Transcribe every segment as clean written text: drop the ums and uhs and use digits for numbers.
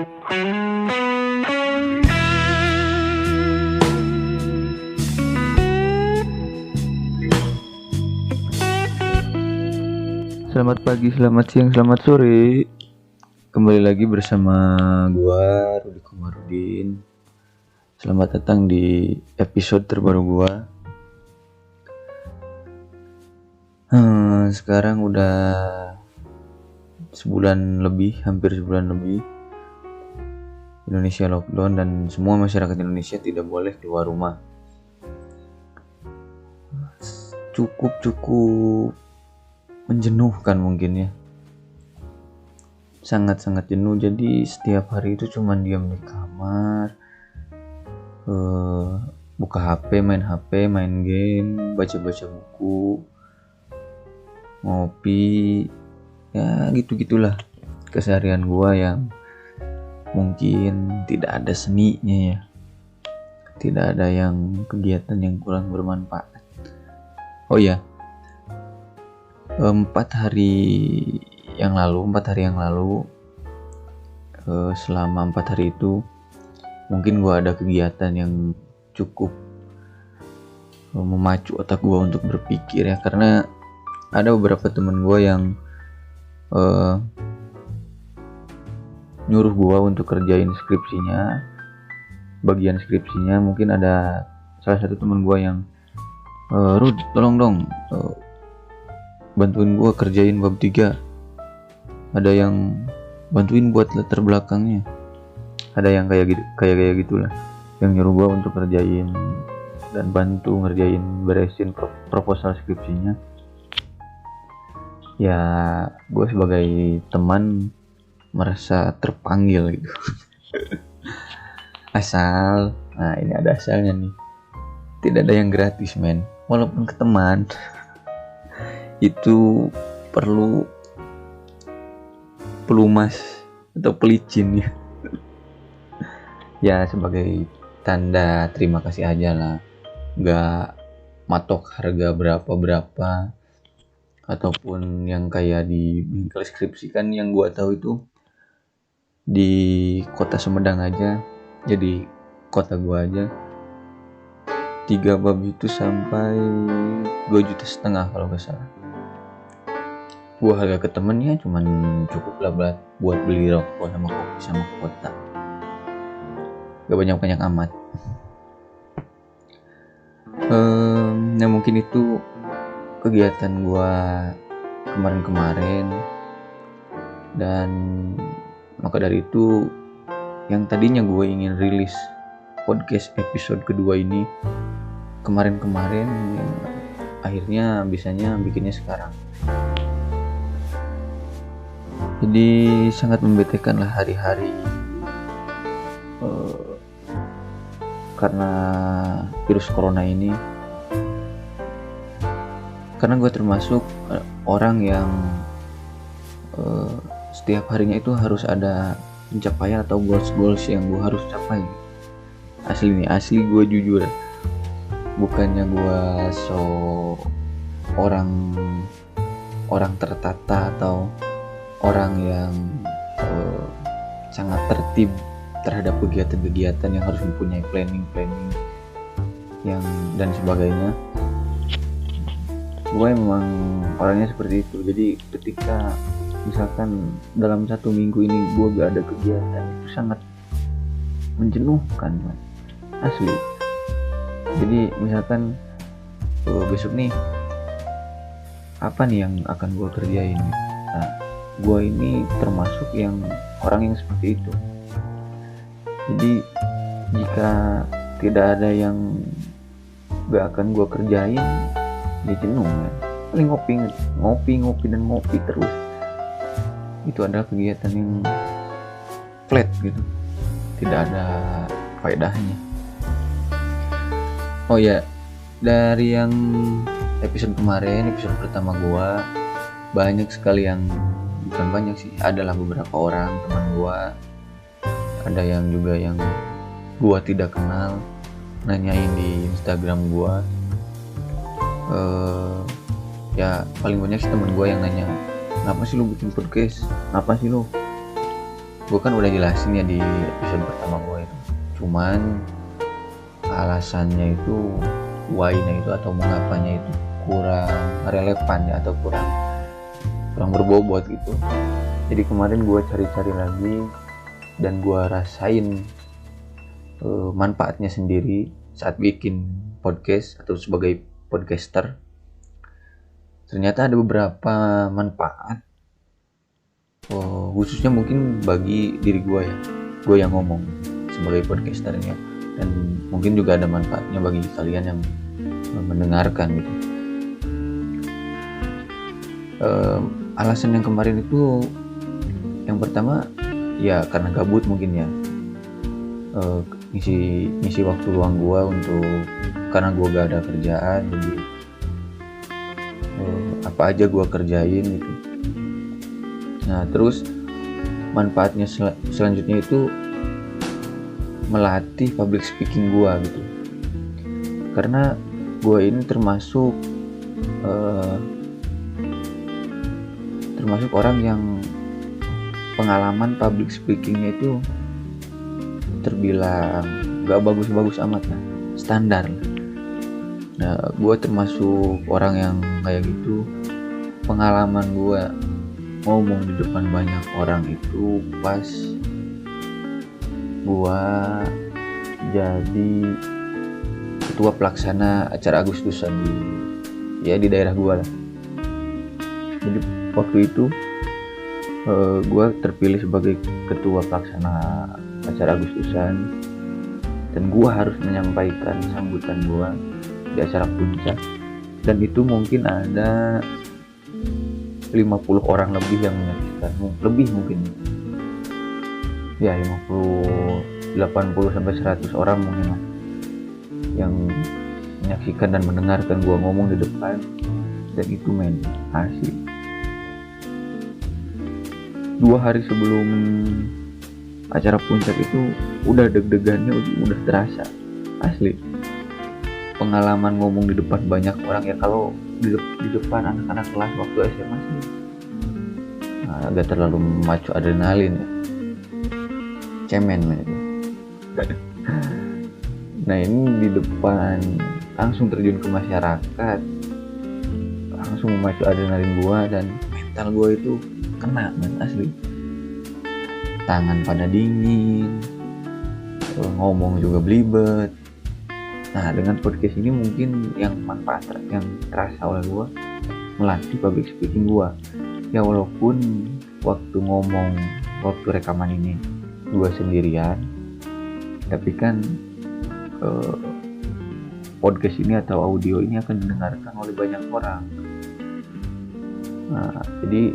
Selamat pagi, selamat siang, selamat sore. Kembali lagi bersama gua Rudi Komarudin. Selamat datang di episode terbaru gua. Sekarang udah sebulan lebih, hampir sebulan lebih. Indonesia lockdown dan semua masyarakat Indonesia tidak boleh keluar rumah. Cukup menjenuhkan mungkin ya, sangat jenuh. Jadi setiap hari itu cuman diam di kamar, buka HP, main game, baca buku, ngopi, ya gitulah keseharian gua yang mungkin tidak ada seninya ya, tidak ada yang kegiatan yang kurang bermanfaat. Oh ya, 4 hari yang lalu selama 4 hari itu mungkin gue ada kegiatan yang cukup memacu otak gue untuk berpikir ya, karena ada beberapa teman gue yang nyuruh gue untuk kerjain skripsinya, bagian skripsinya. Mungkin ada salah satu teman gue yang Rud, tolong dong bantuin gue kerjain bab 3. Ada yang bantuin buat latar belakangnya. Ada yang kayak gitulah, yang nyuruh gue untuk kerjain dan bantu ngerjain, beresin proposal skripsinya. Ya, gue sebagai teman merasa terpanggil gitu. Nah ini ada asalnya nih. Tidak ada yang gratis, men. Walaupun ke teman itu perlu pelumas atau pelicin ya. Ya sebagai tanda terima kasih aja lah, nggak matok harga berapa ataupun yang kayak di bengkel skripsi kan. Yang gua tahu itu di kota Sumedang aja, jadi kota gua aja 3 bab itu sampai 2,5 juta kalau gak salah. Gua harga ke temennya cuman cukup lah buat beli rokok sama kopi sama kuota, gak banyak amat. Nah mungkin itu kegiatan gua kemarin, dan maka dari itu yang tadinya gue ingin rilis podcast episode kedua ini kemarin akhirnya bisanya bikinnya sekarang. Jadi sangat membetekan lah hari-hari karena virus corona ini, karena gue termasuk orang yang setiap harinya itu harus ada pencapaian atau goals yang gue harus capai. Asli gue jujur, bukannya gue orang tertata atau orang yang sangat tertib terhadap kegiatan yang harus mempunyai planning yang dan sebagainya. Gue memang orangnya seperti itu. Jadi ketika misalkan dalam 1 minggu ini gue gak ada kegiatan, itu sangat menjenuhkan, man. Asli. Jadi misalkan besok nih apa nih yang akan gue kerjain. Nah, gue ini termasuk yang orang yang seperti itu. Jadi jika tidak ada yang gak akan gue kerjain, ya jenuh, man. Paling ngopi terus. Itu adalah kegiatan yang flat gitu, tidak ada faedahnya. Oh ya, dari yang episode pertama gua, banyak sekali yang, bukan banyak sih, adalah beberapa orang teman gua, ada yang juga yang gua tidak kenal, nanyain di Instagram gua. Ya paling banyak sih teman gua yang nanya, kenapa sih lu bikin podcast, kenapa sih lu gue kan udah jelasin ya di episode pertama gue itu, cuman alasannya itu, why-nya itu atau mengapanya itu kurang relevan ya, atau kurang berbobot gitu. Jadi kemarin gue cari-cari lagi dan gue rasain manfaatnya sendiri saat bikin podcast atau sebagai podcaster. Ternyata ada beberapa manfaat, khususnya mungkin bagi diri gue ya, gue yang ngomong sebagai podcasternya, dan mungkin juga ada manfaatnya bagi kalian yang mendengarkan gitu. Alasan yang kemarin itu, yang pertama ya karena gabut mungkin ya, ngisi waktu luang gue karena gue gak ada kerjaan, jadi apa aja gue kerjain gitu. Nah terus manfaatnya selanjutnya itu melatih public speaking gue gitu, karena gue ini termasuk orang yang pengalaman public speakingnya itu terbilang gak bagus-bagus amat lah, standar lah. Nah gue termasuk orang yang kayak gitu. Pengalaman gue ngomong di depan banyak orang itu pas gue jadi ketua pelaksana acara Agustusan di daerah gue lah. Jadi waktu itu gue terpilih sebagai ketua pelaksana acara Agustusan, dan gue harus menyampaikan sambutan gue di acara puncak, dan itu mungkin ada 50 orang lebih yang menyaksikan, lebih mungkin ya 50, 80 sampai 100 orang mungkin lah yang menyaksikan dan mendengarkan gue ngomong di depan. Dan itu asli 2 hari sebelum acara puncak itu udah deg-degannya udah terasa asli. Pengalaman ngomong di depan banyak orang ya, kalau di depan anak-anak kelas waktu SMA sih agak terlalu memacu adrenalin ya, cemen itu. Nah ini di depan langsung terjun ke masyarakat, langsung memacu adrenalin gua, dan mental gua itu kena asli. Tangan pada dingin, ngomong juga belibet. Nah dengan podcast ini mungkin yang manfaat yang terasa oleh gue melatih public speaking gue ya, walaupun waktu rekaman ini gue sendirian, tapi kan podcast ini atau audio ini akan didengarkan oleh banyak orang. Nah jadi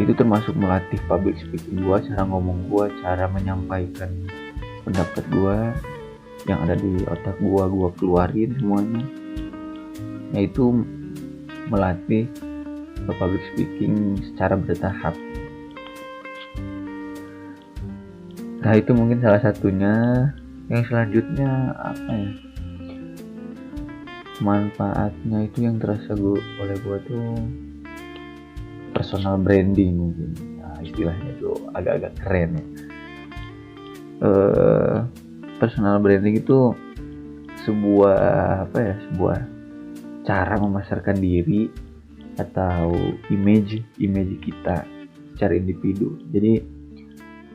itu termasuk melatih public speaking gue, cara ngomong gue, cara menyampaikan pendapat gue yang ada di otak gue keluarin semuanya. Nah itu melatih public speaking secara bertahap. Nah itu mungkin salah satunya. Yang selanjutnya apa ya, manfaatnya itu yang terasa oleh gue tuh personal branding mungkin. Nah istilahnya tuh agak-agak keren ya. Personal branding itu sebuah cara memasarkan diri atau image kita secara individu. Jadi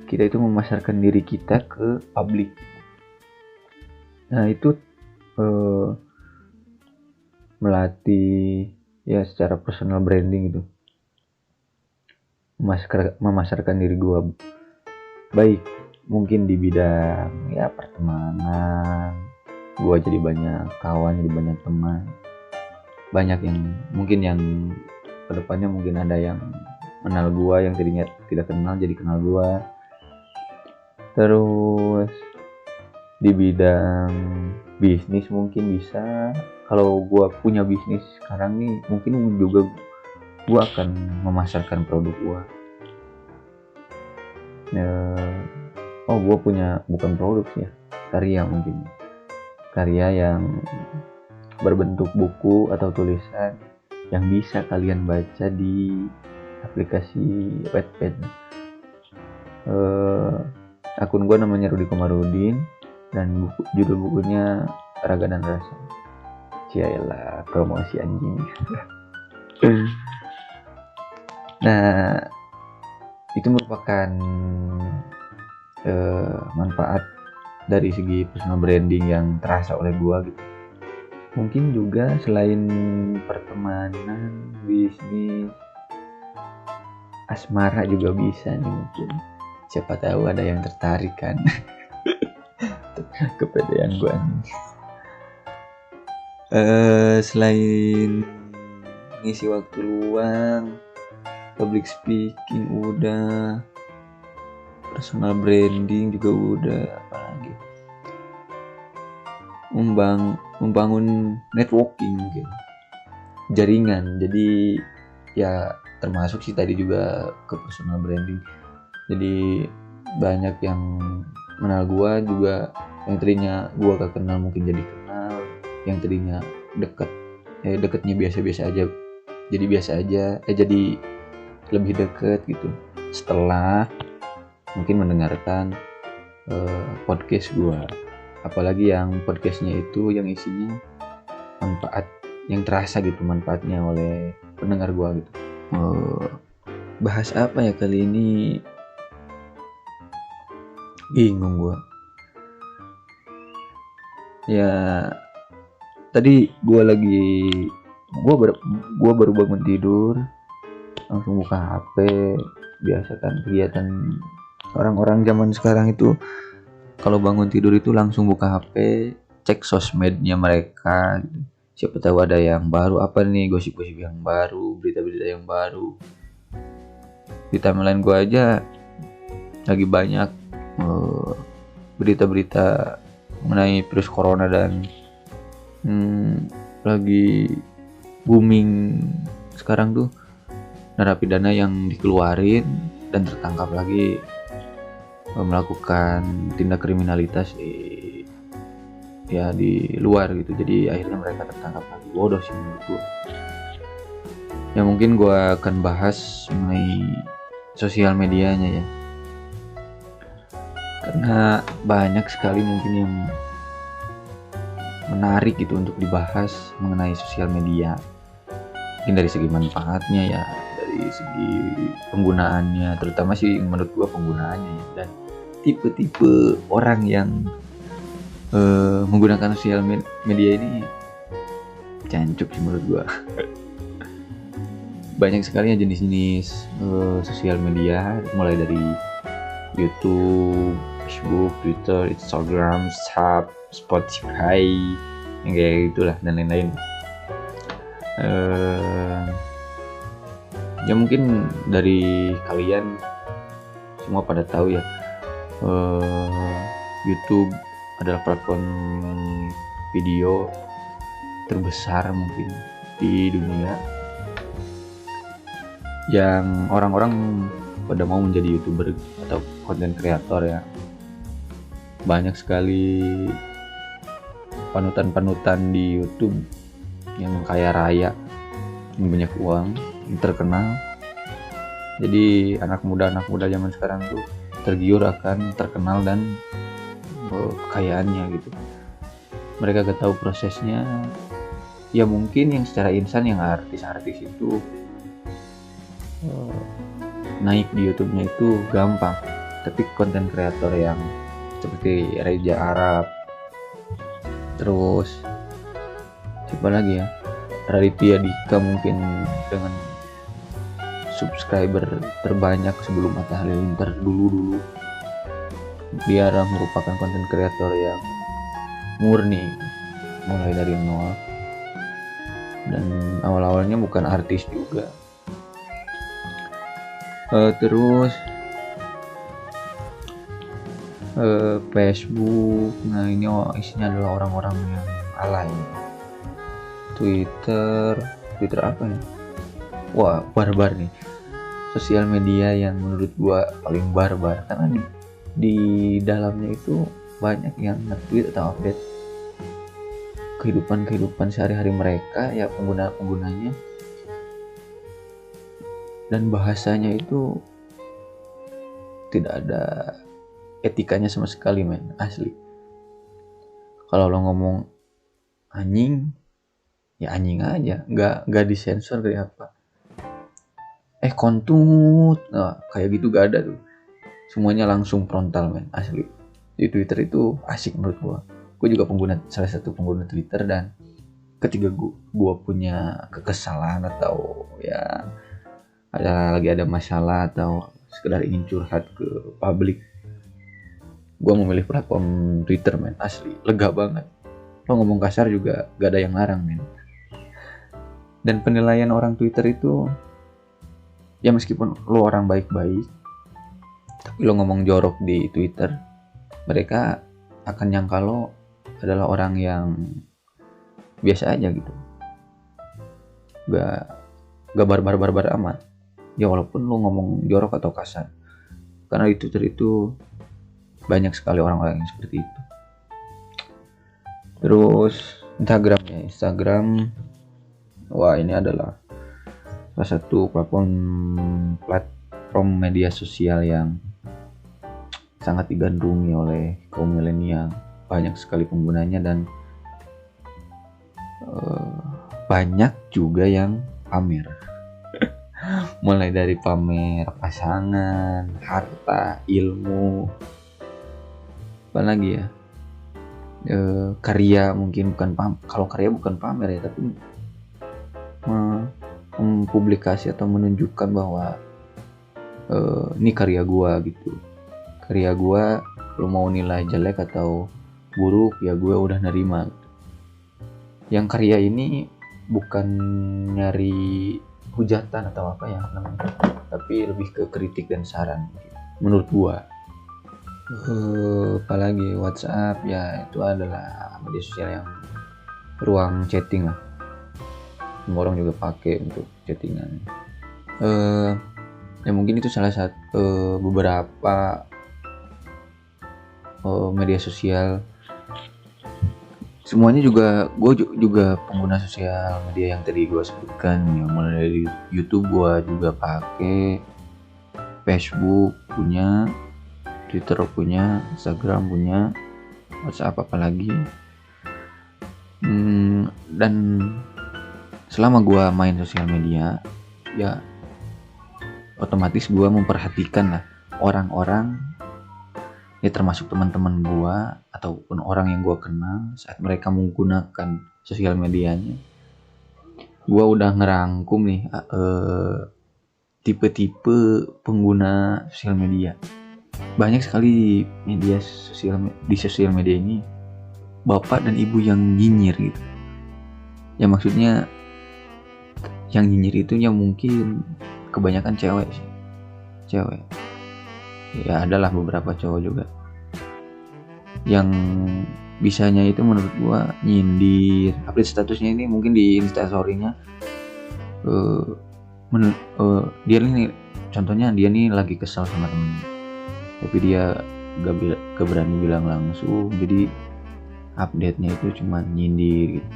kita itu memasarkan diri kita ke publik. Nah itu melatih ya secara personal branding itu, memasarkan diri gue baik mungkin di bidang ya pertemanan, gue jadi banyak kawan, jadi banyak teman, banyak yang mungkin yang kedepannya mungkin ada yang kenal gue, yang tadinya tidak kenal jadi kenal gue. Terus di bidang bisnis mungkin bisa, kalau gue punya bisnis sekarang nih mungkin juga gue akan memasarkan produk gue. Gue punya bukan produk sih ya, karya yang berbentuk buku atau tulisan yang bisa kalian baca di aplikasi Wattpad. Akun gue namanya Rudi Komarudin dan judul bukunya Raga dan Rasa. Cialah, promosi anjing. Nah, itu merupakan manfaat dari segi personal branding yang terasa oleh gue gitu. Mungkin juga selain pertemanan, bisnis, asmara juga bisa nih mungkin. Siapa tahu ada yang tertarik kan. Kepedean gue nih. Selain ngisi waktu luang, public speaking udah, personal branding juga udah, apalagi membangun networking gitu, jaringan. Jadi ya termasuk sih tadi juga ke personal branding. Jadi banyak yang kenal gua juga, yang tadinya gua gak kenal mungkin jadi kenal, yang tadinya deketnya biasa-biasa aja jadi biasa aja, jadi lebih deket gitu setelah mungkin mendengarkan podcast gua. Apalagi yang podcastnya itu yang isinya manfaat yang terasa gitu, manfaatnya oleh pendengar gua gitu. Bahas apa ya kali ini, bingung gua. Ya tadi gua baru bangun tidur, langsung buka HP. Biasa kan kegiatan orang-orang zaman sekarang itu, kalau bangun tidur itu langsung buka HP, cek sosmednya mereka gitu. Siapa tahu ada yang baru, apa nih, gosip-gosip yang baru, berita-berita yang baru. Di timeline gue aja lagi banyak berita-berita mengenai virus corona dan lagi booming sekarang tuh narapidana yang dikeluarin dan tertangkap lagi melakukan tindak kriminalitas di luar gitu. Jadi akhirnya mereka tertangkap lagi. Bodoh sih menurut gue. Ya mungkin gue akan bahas mengenai sosial medianya ya, karena banyak sekali mungkin yang menarik gitu untuk dibahas mengenai sosial media. Mungkin dari segi manfaatnya ya, dari segi penggunaannya, terutama sih menurut gue penggunaannya ya, dan tipe-tipe orang yang menggunakan sosial media ini cancuk sih menurut gua. Banyak sekali ya jenis-jenis sosial media, mulai dari YouTube, Facebook, Twitter, Instagram, WhatsApp, Spotify, yang kayak gitulah dan lain-lain. Ya mungkin dari kalian semua pada tahu ya, YouTube adalah platform video terbesar mungkin di dunia, yang orang-orang pada mau menjadi YouTuber atau content creator ya. Banyak sekali panutan-panutan di YouTube yang kaya raya, yang banyak uang, yang terkenal. Jadi anak muda zaman sekarang tuh tergiur akan terkenal dan kekayaannya gitu. Mereka gak tahu prosesnya. Ya mungkin yang secara insan, yang artis-artis itu naik di YouTube-nya itu gampang, tapi konten kreator yang seperti Reza Arab, terus siapa lagi ya, Raditya Dika mungkin dengan subscriber terbanyak sebelum Atta Halilintar dulu. Dia merupakan konten kreator yang murni, mulai dari nol, dan awal-awalnya bukan artis juga. Terus Facebook, nah ini isinya adalah orang-orang yang alay. Twitter apa ya? Wah, barbar nih. Sosial media yang menurut gua paling barbar, karena di dalamnya itu banyak yang nge-tweet atau update kehidupan sehari-hari mereka ya, penggunanya, dan bahasanya itu tidak ada etikanya sama sekali, men, asli. Kalau lo ngomong anjing, ya anjing aja, nggak disensor kayak apa. Kontut, nah, kayak gitu gak ada tuh. Semuanya langsung frontal, men, asli. Di Twitter itu asik menurut gue juga salah satu pengguna Twitter, dan ketika gue punya kekesalan atau ya lagi ada masalah atau sekedar ingin curhat ke publik, gue memilih platform Twitter, men, asli. Lega banget. Lo ngomong kasar juga gak ada yang larang, men. Dan penilaian orang Twitter itu, ya meskipun lo orang baik-baik, tapi lo ngomong jorok di Twitter, mereka akan nyangka lo adalah orang yang biasa aja gitu, gak barbar amat. Ya walaupun lo ngomong jorok atau kasar, karena di Twitter itu banyak sekali orang-orang yang seperti itu. Terus Instagram, wah ini adalah salah satu platform media sosial yang sangat digandrungi oleh kaum milenial. Banyak sekali penggunanya, dan banyak juga yang pamer. Mulai dari pamer pasangan, harta, ilmu, apalagi ya, karya. Mungkin bukan kalau karya bukan pamer ya, tapi mempublikasi atau menunjukkan bahwa ini karya gua gitu. Karya gua, lo mau nilai jelek atau buruk ya gue udah nerima gitu. Yang karya ini bukan nyari hujatan atau apa ya namanya, tapi lebih ke kritik dan saran gitu, menurut gua. Apalagi WhatsApp, ya itu adalah media sosial yang ruang chatting lah. Semua orang juga pakai untuk chattingan. Ya mungkin itu salah satu beberapa media sosial. Semuanya juga, gue juga pengguna sosial media yang tadi gue sebutkan ya. Mulai dari YouTube gue juga pakai, Facebook punya, Twitter punya, Instagram punya, WhatsApp apalagi. Dan selama gue main sosial media, ya otomatis gue memperhatikan lah orang-orang, ya termasuk teman-teman gue ataupun orang yang gue kenal saat mereka menggunakan sosial medianya. Gue udah ngerangkum nih tipe-tipe pengguna sosial media. Banyak sekali di sosial media ini bapak dan ibu yang nyinyir gitu. Ya maksudnya yang nyinyir itu yang mungkin kebanyakan cewek. Ya adalah beberapa cowok juga yang bisanya itu menurut gua nyindir, update statusnya ini mungkin di instastory-nya dia nih, contohnya dia nih lagi kesal sama temennya, tapi dia gak berani bilang langsung, jadi update-nya itu cuma nyindir gitu.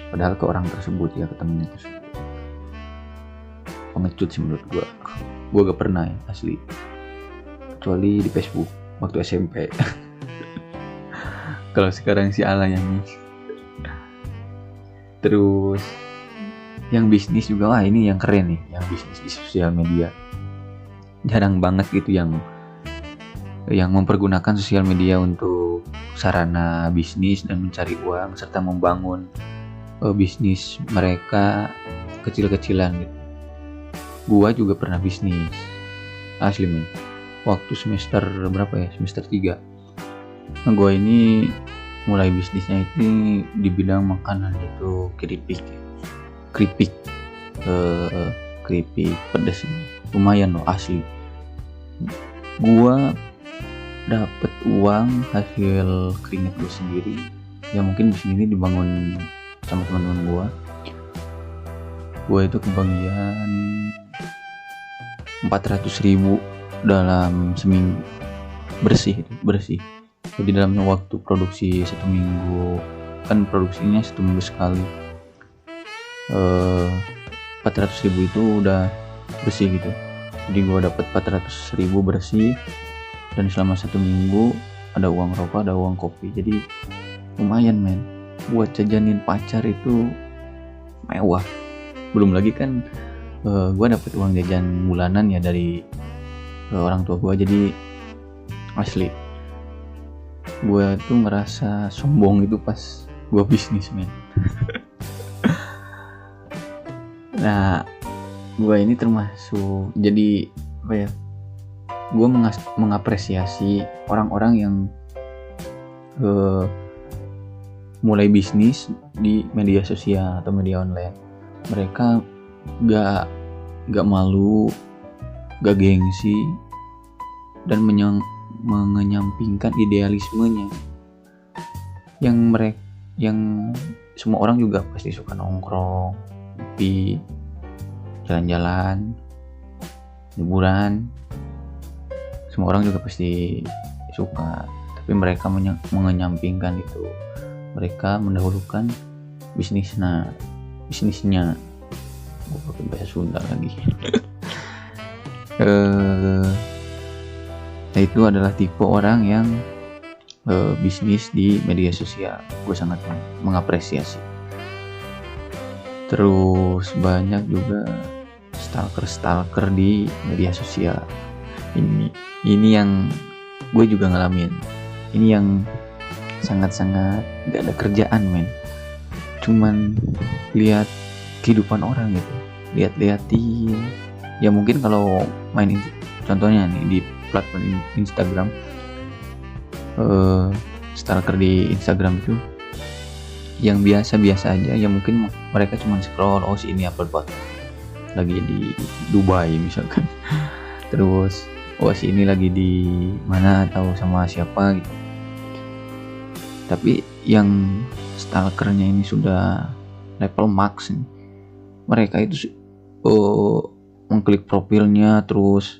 Padahal ke orang tersebut, ya ke temennya tersebut. Pengecut sih menurut gua gak pernah ya, asli, kecuali di Facebook waktu SMP. Kalau sekarang sih ala yang ini. Terus yang bisnis juga, wah ini yang keren nih, yang bisnis di sosial media. Jarang banget gitu yang mempergunakan sosial media untuk sarana bisnis dan mencari uang serta membangun bisnis mereka kecil-kecilan gitu. Gua juga pernah bisnis, asli men. Waktu semester berapa ya? Semester 3. Nah, gua ini mulai bisnisnya ini di bidang makanan, itu keripik pedas ini. Lumayan loh, asli. Gua dapet uang hasil keringat gue sendiri. Ya mungkin bisnis ini dibangun sama teman-teman gue itu kebagian 400.000 dalam seminggu, bersih. Jadi dalam waktu produksi 1 minggu, kan produksinya 1 minggu sekali, 400.000 itu udah bersih gitu. Jadi gue dapat 400.000 bersih, dan selama 1 minggu ada uang rokok, ada uang kopi. Jadi lumayan men, buat jajanin pacar itu mewah. Belum lagi kan gue dapet uang jajan bulanan ya dari orang tua gue. Jadi asli gue tuh ngerasa sombong itu pas gue bisnis men. Nah, gue ini termasuk jadi apa ya, gue mengapresiasi orang-orang yang mulai bisnis di media sosial atau media online. Mereka gak malu, gak gengsi, dan mengenyampingkan idealismenya. Yang semua orang juga pasti suka nongkrong, ngopi, jalan-jalan, liburan. Semua orang juga pasti suka, tapi mereka mengenyampingkan itu. Mereka mendahulukan bisnisnya. Gue pakai bahasa Sunda lagi. Itu adalah tipe orang yang bisnis di media sosial. Gue sangat mengapresiasi. Terus banyak juga stalker di media sosial. Ini yang gue juga ngalamin. Ini yang sangat-sangat gak ada kerjaan men. Cuman lihat kehidupan orang gitu, lihat-lihatin. Ya mungkin kalau main contohnya nih di platform Instagram, stalker di Instagram itu yang biasa-biasa aja, ya mungkin mereka cuma scroll, oh si ini upload foto lagi di Dubai misalkan, terus oh si ini lagi di mana atau sama siapa gitu. Tapi yang stalkernya ini sudah level max nih. Mereka itu mengklik profilnya, terus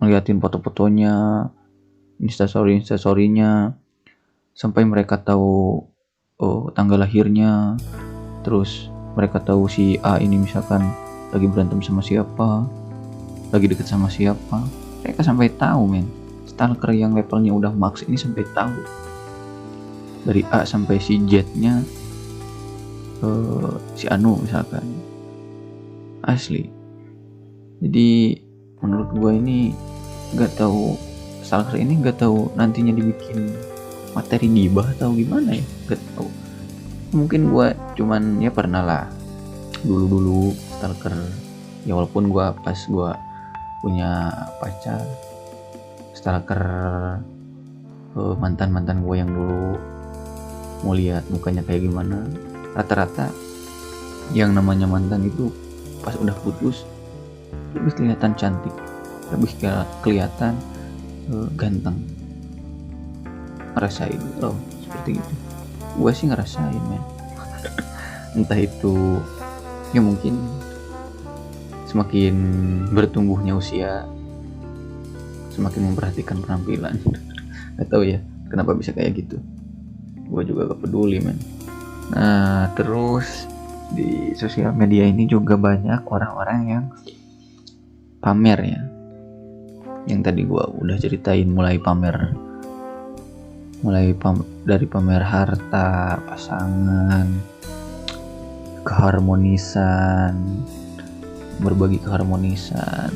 ngeliatin foto-fotonya, instastory-nya, sampai mereka tahu tanggal lahirnya. Terus mereka tahu si A ini misalkan lagi berantem sama siapa, lagi deket sama siapa. Mereka sampai tahu men. Stalker yang levelnya udah max ini sampai tahu dari A sampai si Z-nya si Anu misalkan. Asli. Jadi menurut gue ini gak tahu, stalker ini gak tahu nantinya dibikin materi gibah atau gimana ya, gak tahu. Mungkin gue cuman ya pernah lah dulu stalker ya, walaupun gue pas gue punya pacar stalker mantan gue yang dulu, mau lihat mukanya kayak gimana. Rata-rata yang namanya mantan itu pas udah putus lebih kelihatan cantik, lebih kelihatan ganteng. Ngerasain loh seperti itu. Gue sih ngerasain men. Entah itu ya mungkin semakin bertumbuhnya usia semakin memperhatikan penampilan. Gak tahu ya kenapa bisa kayak gitu. Gue juga gak peduli men. Nah terus di sosial media ini juga banyak orang-orang yang pamer ya. Yang tadi gue udah ceritain, mulai dari pamer harta, pasangan, keharmonisan, berbagi keharmonisan,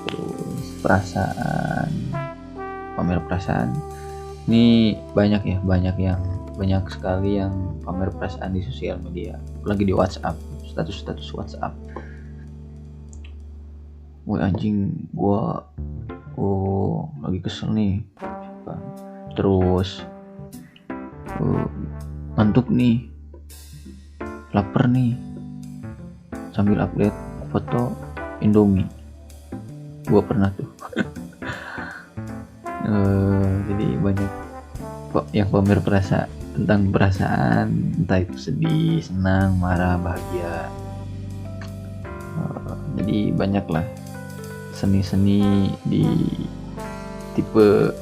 terus perasaan, pamer perasaan. Ini banyak sekali yang pamer perasaan di sosial media, apalagi di WhatsApp, status WhatsApp. Woi anjing, gua lagi kesel nih, terus ngantuk nih, lapar nih, sambil update foto Indomie. Gua pernah tuh. Jadi banyak kok yang pamer tentang perasaan, entah itu sedih, senang, marah, bahagia. Jadi banyaklah seni-seni di tipe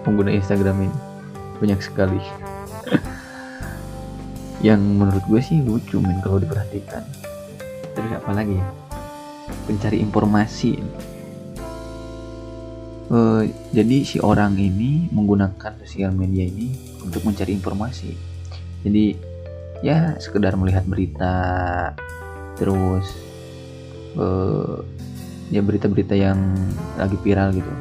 pengguna Instagram ini, banyak sekali. Yang menurut gue sih lucu men kalau diperhatikan. Terus apa lagi ya? pencari informasi. Jadi si orang ini menggunakan sosial media ini untuk mencari informasi. Jadi ya sekedar melihat berita, terus ya berita-berita yang lagi viral gitu.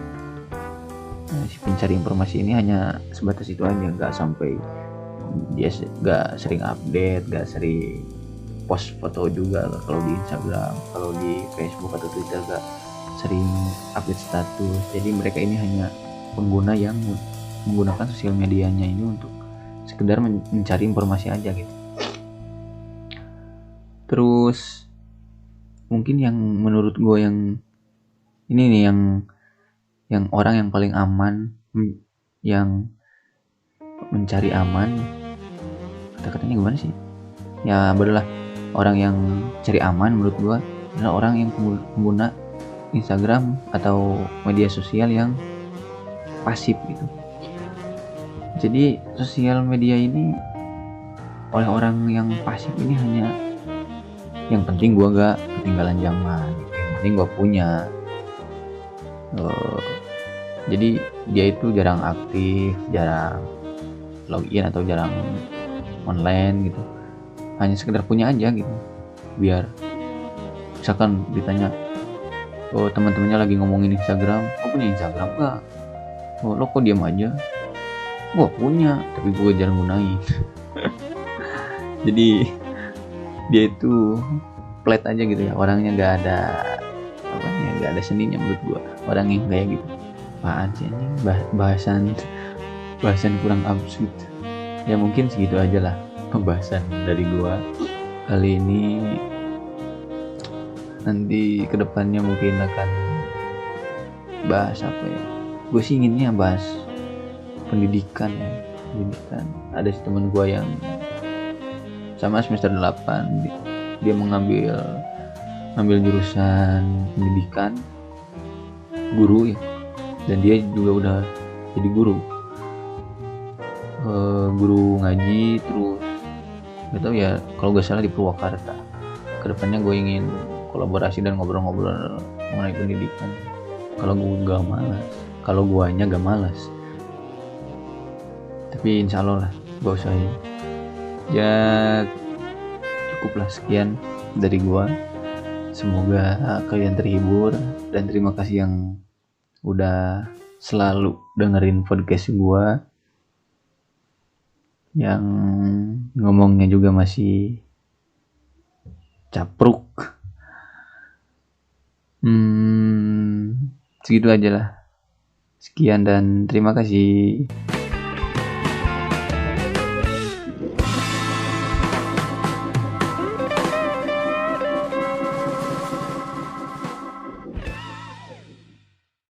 Nah, si pencari informasi ini hanya sebatas itu aja, nggak sampai dia nggak sering update, nggak sering post foto juga kalau di Instagram, kalau di Facebook atau Twitter nggak sering update status. Jadi mereka ini hanya pengguna yang menggunakan sosial medianya ini untuk sekedar mencari informasi aja gitu. Terus mungkin yang menurut gue yang ini nih, yang orang yang paling aman, yang mencari aman, kata-katanya gimana sih ya, adalah orang yang cari aman menurut gue adalah orang yang pengguna Instagram atau media sosial yang pasif gitu. Jadi sosial media ini oleh orang yang pasif ini hanya yang penting gue gak ketinggalan zaman, yang penting gue punya. Jadi dia itu jarang aktif, jarang login atau jarang online gitu, hanya sekedar punya aja gitu. Biar misalkan ditanya, oh teman-temannya lagi ngomongin Instagram, oh punya Instagram gak? Oh lo kok diam aja? Gua punya, tapi gue jarang gunain. Jadi dia itu flat aja gitu ya, orangnya nggak ada apa ya, nggak ada seninya menurut gue orang yang kayak gitu. Apaan sih ini bahasan kurang absurd ya. Mungkin segitu aja lah pembahasan dari gue kali ini. Nanti kedepannya mungkin akan bahas apa ya, gue sih inginnya bahas pendidikan. Ada si teman gue yang sama semester 8, dia mengambil jurusan pendidikan, guru ya, dan dia juga udah jadi guru ngaji. Terus gak tau ya, kalau gak salah di Purwakarta. Kedepannya gue ingin kolaborasi dan ngobrol-ngobrol mengenai pendidikan, kalau guanya gak malas. Tapi insya Allah lah gue usahain. Ya cukuplah sekian dari gua. Semoga kalian terhibur, dan terima kasih yang udah selalu dengerin podcast gua, yang ngomongnya juga masih capruk. Segitu aja lah. Sekian dan terima kasih.